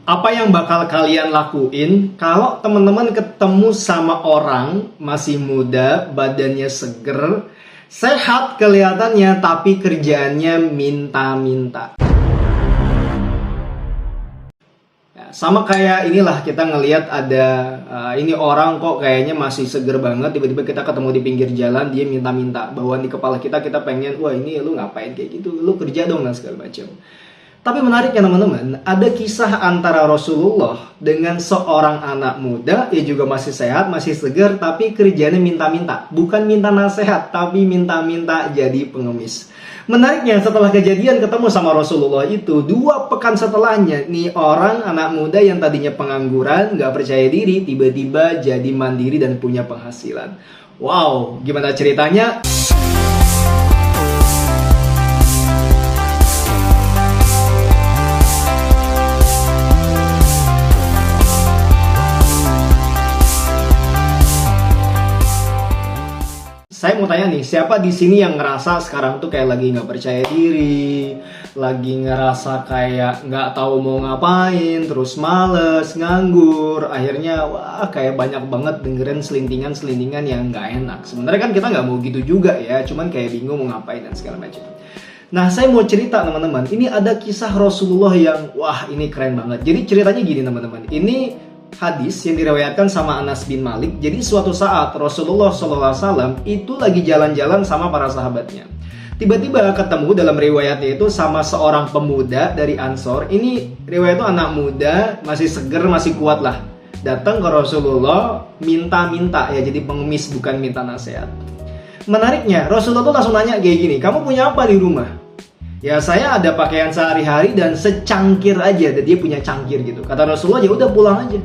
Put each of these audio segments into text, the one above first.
Apa yang bakal kalian lakuin kalau teman-teman ketemu sama orang masih muda, badannya seger, sehat kelihatannya, tapi kerjaannya minta-minta? Ya, sama kayak inilah, kita ngelihat ada ini orang kok kayaknya masih seger banget, tiba-tiba kita ketemu di pinggir jalan, dia minta-minta. Bawaan di kepala kita pengen, wah ini lu ngapain kayak gitu, lu kerja dong dan segala macam. Tapi menariknya teman-teman, ada kisah antara Rasulullah dengan seorang anak muda, dia juga masih sehat, masih segar, tapi kerjanya minta-minta. Bukan minta nasihat, tapi minta-minta jadi pengemis. Menariknya, setelah kejadian ketemu sama Rasulullah itu, 2 pekan setelahnya, nih orang anak muda yang tadinya pengangguran, gak percaya diri, tiba-tiba jadi mandiri dan punya penghasilan. Wow, gimana ceritanya? Saya mau tanya nih, siapa di sini yang ngerasa sekarang tuh kayak lagi nggak percaya diri, lagi ngerasa kayak nggak tahu mau ngapain, terus males, nganggur, akhirnya wah kayak banyak banget dengerin selintingan-selintingan yang nggak enak. Sebenarnya kan kita nggak mau gitu juga ya, cuman kayak bingung mau ngapain dan segala macam. Nah, saya mau cerita teman-teman, ini ada kisah Rasulullah yang wah ini keren banget. Jadi ceritanya gini teman-teman, ini hadis yang diriwayatkan sama Anas bin Malik. Jadi suatu saat Rasulullah SAW itu lagi jalan-jalan sama para sahabatnya. Tiba-tiba ketemu dalam riwayatnya itu sama seorang pemuda dari Ansor. Ini riwayat itu anak muda, masih seger, masih kuat lah. Datang ke Rasulullah minta-minta ya, jadi pengemis bukan minta nasihat. Menariknya Rasulullah tuh langsung nanya kayak gini, kamu punya apa di rumah? Ya saya ada pakaian sehari-hari dan secangkir aja, dan dia punya cangkir gitu. Kata Rasulullah, ya udah pulang aja,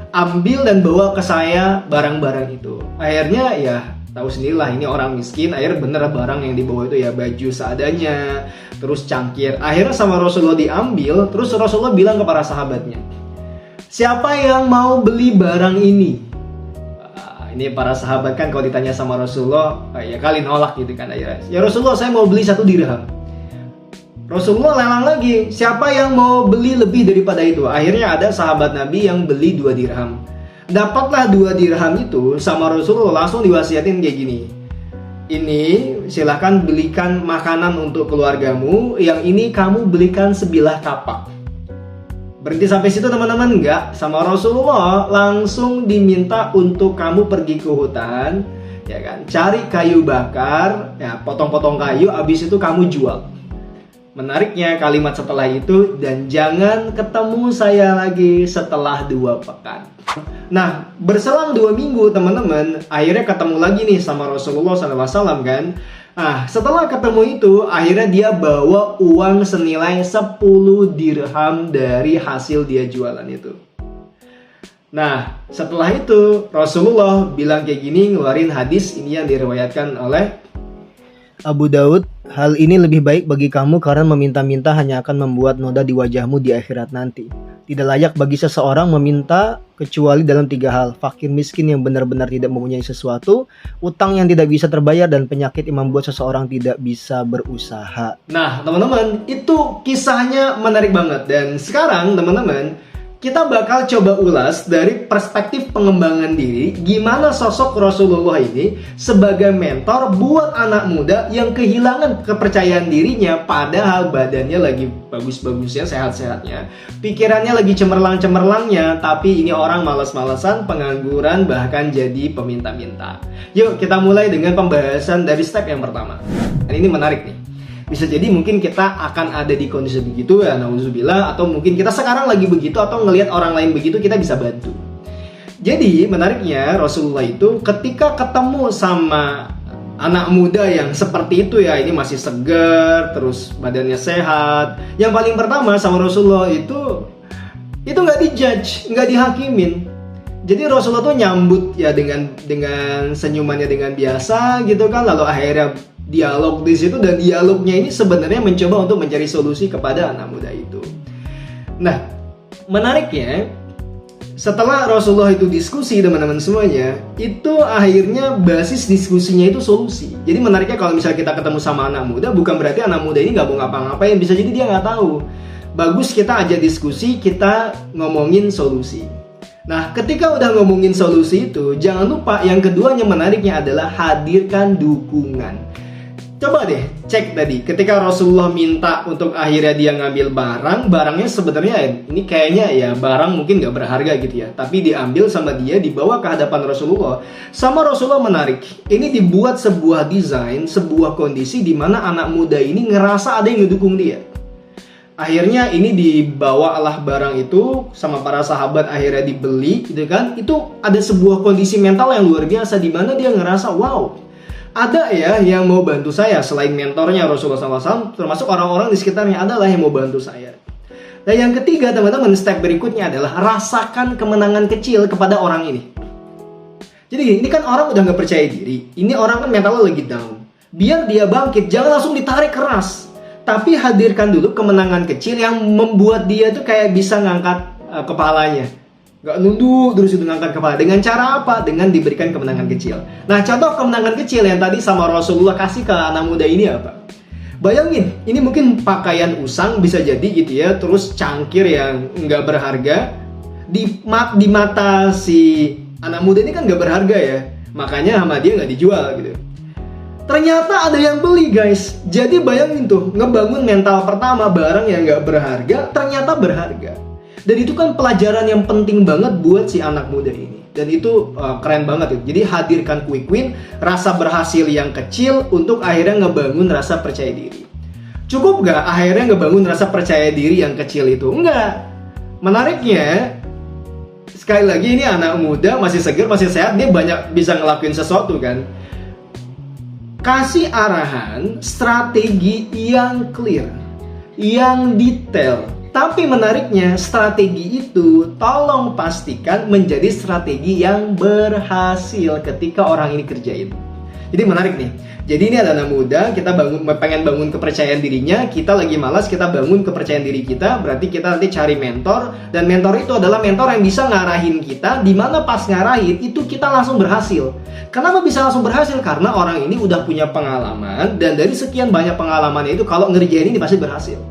ambil dan bawa ke saya barang-barang itu. Akhirnya ya tahu sendirilah ini orang miskin. Akhirnya bener barang yang dibawa itu ya baju seadanya, terus cangkir. Akhirnya sama Rasulullah diambil. Terus Rasulullah bilang ke para sahabatnya, siapa yang mau beli barang ini? Ini para sahabat kan kalau ditanya sama Rasulullah ya kali nolak gitu kan. Ya Rasulullah, saya mau beli 1 dirham. Rasulullah lelang lagi, siapa yang mau beli lebih daripada itu? Akhirnya ada sahabat Nabi yang beli 2 dirham. Dapatlah 2 dirham itu, sama Rasulullah langsung diwasiatin kayak gini, ini silahkan belikan makanan untuk keluargamu, yang ini kamu belikan sebilah kapak. Berhenti sampai situ teman-teman? Enggak, sama Rasulullah langsung diminta untuk kamu pergi ke hutan, ya kan, cari kayu bakar, ya potong-potong kayu, habis itu kamu jual. Menariknya kalimat setelah itu, dan jangan ketemu saya lagi setelah 2 pekan. Nah, berselang 2 minggu teman-teman, akhirnya ketemu lagi nih sama Rasulullah SAW kan. Nah, setelah ketemu itu, akhirnya dia bawa uang senilai 10 dirham dari hasil dia jualan itu. Nah, setelah itu Rasulullah bilang kayak gini, ngeluarin hadis ini yang diriwayatkan oleh Abu Daud, hal ini lebih baik bagi kamu karena meminta-minta hanya akan membuat noda di wajahmu di akhirat nanti. Tidak layak bagi seseorang meminta kecuali dalam 3 hal: fakir miskin yang benar-benar tidak mempunyai sesuatu, utang yang tidak bisa terbayar, dan penyakit yang membuat seseorang tidak bisa berusaha. Nah teman-teman, itu kisahnya menarik banget. Dan sekarang teman-teman, kita bakal coba ulas dari perspektif pengembangan diri, gimana sosok Rasulullah ini sebagai mentor buat anak muda yang kehilangan kepercayaan dirinya, padahal badannya lagi bagus-bagusnya, sehat-sehatnya, pikirannya lagi cemerlang-cemerlangnya, tapi ini orang malas-malasan, pengangguran, bahkan jadi peminta-minta. Yuk kita mulai dengan pembahasan dari step yang pertama. Dan ini menarik nih. Bisa jadi mungkin kita akan ada di kondisi begitu ya, nauzubillah, atau mungkin kita sekarang lagi begitu, atau ngelihat orang lain begitu, kita bisa bantu. Jadi menariknya Rasulullah itu ketika ketemu sama anak muda yang seperti itu ya, ini masih segar, terus badannya sehat, yang paling pertama sama Rasulullah itu nggak dijudge, nggak dihakimin. Jadi Rasulullah tuh nyambut ya dengan senyumannya dengan biasa gitu kan, lalu akhirnya dialog di situ, dan dialognya ini sebenarnya mencoba untuk mencari solusi kepada anak muda itu. Nah, menariknya setelah Rasulullah itu diskusi teman-teman semuanya, itu akhirnya basis diskusinya itu solusi. Jadi menariknya kalau misalnya kita ketemu sama anak muda, bukan berarti anak muda ini nggak mau ngapa-ngapain, bisa jadi dia nggak tahu bagus kita ajak diskusi, kita ngomongin solusi. Nah, ketika udah ngomongin solusi itu, jangan lupa yang keduanya menariknya adalah hadirkan dukungan. Coba deh cek tadi, ketika Rasulullah minta untuk akhirnya dia ngambil barangnya sebenarnya ini kayaknya ya barang mungkin gak berharga gitu ya. Tapi diambil sama dia, dibawa ke hadapan Rasulullah. Sama Rasulullah menarik, ini dibuat sebuah desain, sebuah kondisi di mana anak muda ini ngerasa ada yang ngedukung dia. Akhirnya ini dibawalah barang itu sama para sahabat, akhirnya dibeli gitu kan. Itu ada sebuah kondisi mental yang luar biasa di mana dia ngerasa wow, ada ya yang mau bantu saya selain mentornya Rasulullah SAW, termasuk orang-orang di sekitarnya adalah yang mau bantu saya. Dan yang ketiga teman-teman, step berikutnya adalah rasakan kemenangan kecil kepada orang ini. Jadi ini kan orang udah gak percaya diri, ini orang kan mentalnya lagi down. Biar dia bangkit, jangan langsung ditarik keras, tapi hadirkan dulu kemenangan kecil yang membuat dia tuh kayak bisa ngangkat kepalanya. Gak nunduk terus itu ngangkat kepala. Dengan cara apa? Dengan diberikan kemenangan kecil. Nah, contoh kemenangan kecil yang tadi sama Rasulullah kasih ke anak muda ini apa? Bayangin, ini mungkin pakaian usang bisa jadi gitu ya. Terus cangkir yang gak berharga. Di mata si anak muda ini kan gak berharga ya. Makanya sama dia gak dijual gitu. Ternyata ada yang beli guys. Jadi bayangin tuh, ngebangun mental pertama, barang yang gak berharga ternyata berharga. Dan itu kan pelajaran yang penting banget buat si anak muda ini. Dan itu keren banget ya. Jadi hadirkan quick win, rasa berhasil yang kecil untuk akhirnya ngebangun rasa percaya diri. Cukup gak akhirnya ngebangun rasa percaya diri yang kecil itu? Enggak. Menariknya, sekali lagi ini anak muda, masih segar, masih sehat, dia banyak bisa ngelakuin sesuatu kan. Kasih arahan, strategi yang clear, yang detail. Tapi menariknya, strategi itu tolong pastikan menjadi strategi yang berhasil ketika orang ini kerjain. Jadi menarik nih. Jadi ini ada anak muda, kita pengen bangun kepercayaan dirinya, kita lagi malas, kita bangun kepercayaan diri kita, berarti kita nanti cari mentor, dan mentor itu adalah mentor yang bisa ngarahin kita, dimana pas ngarahin itu kita langsung berhasil. Kenapa bisa langsung berhasil? Karena orang ini udah punya pengalaman, dan dari sekian banyak pengalamannya itu kalau ngerjain ini pasti berhasil.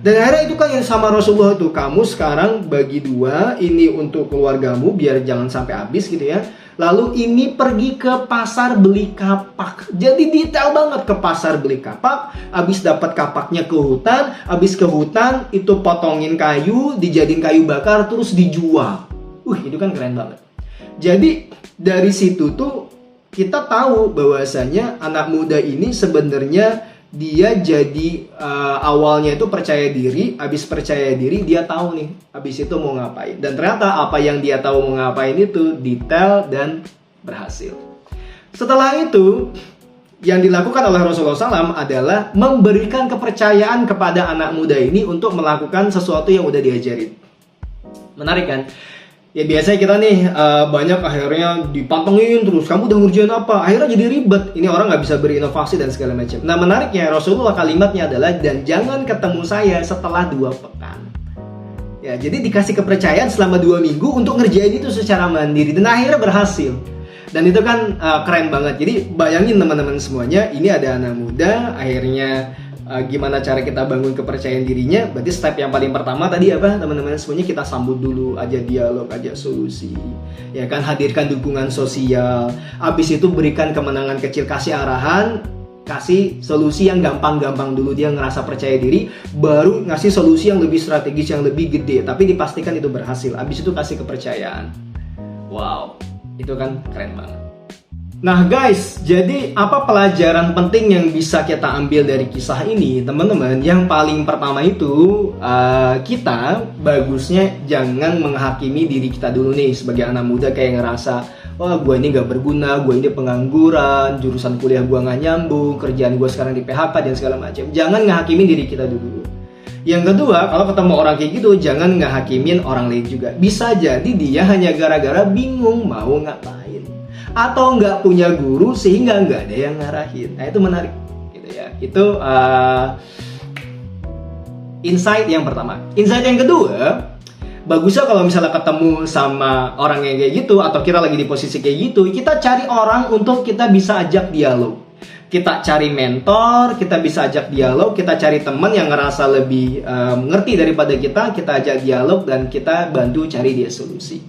Dan akhirnya itu kan yang sama Rasulullah itu, kamu sekarang bagi dua, ini untuk keluargamu biar jangan sampai habis gitu ya. Lalu ini pergi ke pasar beli kapak. Jadi detail banget, ke pasar beli kapak, habis dapat kapaknya ke hutan, habis ke hutan itu potongin kayu, dijadiin kayu bakar terus dijual. Itu kan keren banget. Jadi dari situ tuh kita tahu bahwasanya anak muda ini sebenarnya dia jadi awalnya itu percaya diri, habis percaya diri dia tahu nih, habis itu mau ngapain. Dan ternyata apa yang dia tahu mau ngapain itu detail dan berhasil. Setelah itu, yang dilakukan oleh Rasulullah SAW adalah memberikan kepercayaan kepada anak muda ini untuk melakukan sesuatu yang udah diajarin. Menarik kan? Ya biasanya kita nih banyak akhirnya dipantengin terus, kamu udah ngerjain apa? Akhirnya jadi ribet, ini orang gak bisa berinovasi dan segala macam. Nah menariknya Rasulullah kalimatnya adalah, dan jangan ketemu saya setelah 2 pekan. Ya jadi dikasih kepercayaan selama 2 minggu untuk ngerjain itu secara mandiri, dan akhirnya berhasil. Dan itu kan keren banget. Jadi bayangin teman-teman semuanya, ini ada anak muda akhirnya gimana cara kita bangun kepercayaan dirinya. Berarti step yang paling pertama tadi apa teman-teman semuanya, kita sambut dulu, ajak dialog, ajak solusi, ya kan, hadirkan dukungan sosial. Habis itu berikan kemenangan kecil, kasih arahan, kasih solusi yang gampang-gampang dulu, dia ngerasa percaya diri, baru ngasih solusi yang lebih strategis, yang lebih gede, tapi dipastikan itu berhasil. Habis itu kasih kepercayaan. Wow, itu kan keren banget. Nah guys, jadi apa pelajaran penting yang bisa kita ambil dari kisah ini teman-teman? Yang paling pertama itu kita bagusnya jangan menghakimi diri kita dulu nih sebagai anak muda, kayak ngerasa wah gue ini gak berguna, gue ini pengangguran, jurusan kuliah gue gak nyambung, kerjaan gue sekarang di PHK dan segala macam. Jangan ngehakimi diri kita dulu. Yang kedua, kalau ketemu orang kayak gitu jangan ngehakimin orang lain juga. Bisa jadi dia hanya gara-gara bingung mau ngapain, atau nggak punya guru sehingga nggak ada yang ngarahin. Nah itu menarik gitu ya. Itu insight yang pertama. Insight yang kedua, bagusnya kalau misalnya ketemu sama orang yang kayak gitu, atau kita lagi di posisi kayak gitu, kita cari orang untuk kita bisa ajak dialog. Kita cari mentor, kita bisa ajak dialog, kita cari teman yang ngerasa lebih mengerti daripada kita ajak dialog dan kita bantu cari dia solusi.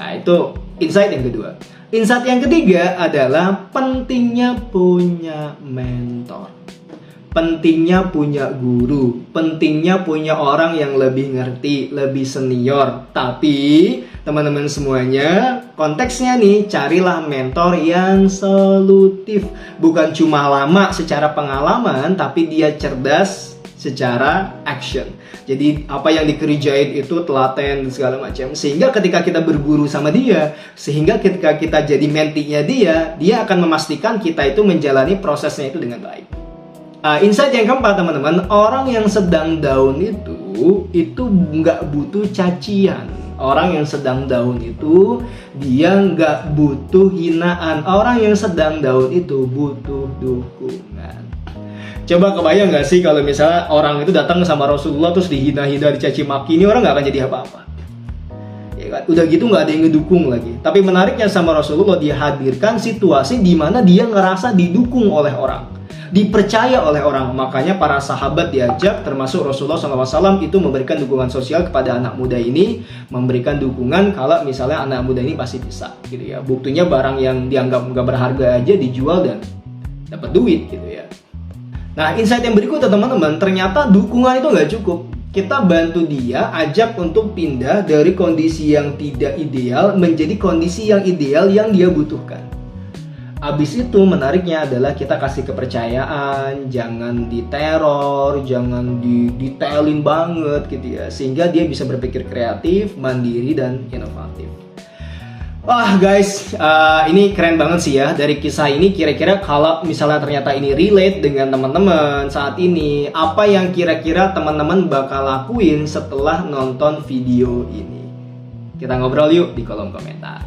Nah, itu insight yang kedua. Insight yang ketiga adalah pentingnya punya mentor. Pentingnya punya guru, pentingnya punya orang yang lebih ngerti, lebih senior. Tapi teman-teman semuanya, konteksnya nih, carilah mentor yang solutif. Bukan cuma lama secara pengalaman, tapi dia cerdas secara action. Jadi apa yang dikerjain itu telaten dan segala macam. Sehingga ketika kita berguru sama dia, sehingga ketika kita jadi mentinya dia akan memastikan kita itu menjalani prosesnya itu dengan baik. Insight yang keempat teman-teman, orang yang sedang down itu nggak butuh cacian. Orang yang sedang down itu dia nggak butuh hinaan. Orang yang sedang down itu butuh dukungan. Coba kebayang nggak sih kalau misalnya orang itu datang sama Rasulullah terus dihina-hina, dicaci maki, ini orang nggak akan jadi apa-apa. Ya kan? Udah gitu nggak ada yang ngedukung lagi. Tapi menariknya sama Rasulullah, dia hadirkan situasi di mana dia ngerasa didukung oleh orang, dipercaya oleh orang. Makanya para sahabat diajak, termasuk Rasulullah SAW itu memberikan dukungan sosial kepada anak muda ini, memberikan dukungan kalau misalnya anak muda ini pasti bisa gitu ya. Buktinya barang yang dianggap nggak berharga aja dijual dan dapat duit gitu ya. Nah, insight yang berikutnya teman-teman, ternyata dukungan itu nggak cukup. Kita bantu dia, ajak untuk pindah dari kondisi yang tidak ideal menjadi kondisi yang ideal yang dia butuhkan. Abis itu menariknya adalah kita kasih kepercayaan, jangan diteror, jangan didetailin banget gitu ya, sehingga dia bisa berpikir kreatif, mandiri, dan inovatif. Wah guys, ini keren banget sih ya. Dari kisah ini kira-kira kalau misalnya ternyata ini relate dengan teman-teman saat ini, apa yang kira-kira teman-teman bakal lakuin setelah nonton video ini? Kita ngobrol yuk di kolom komentar.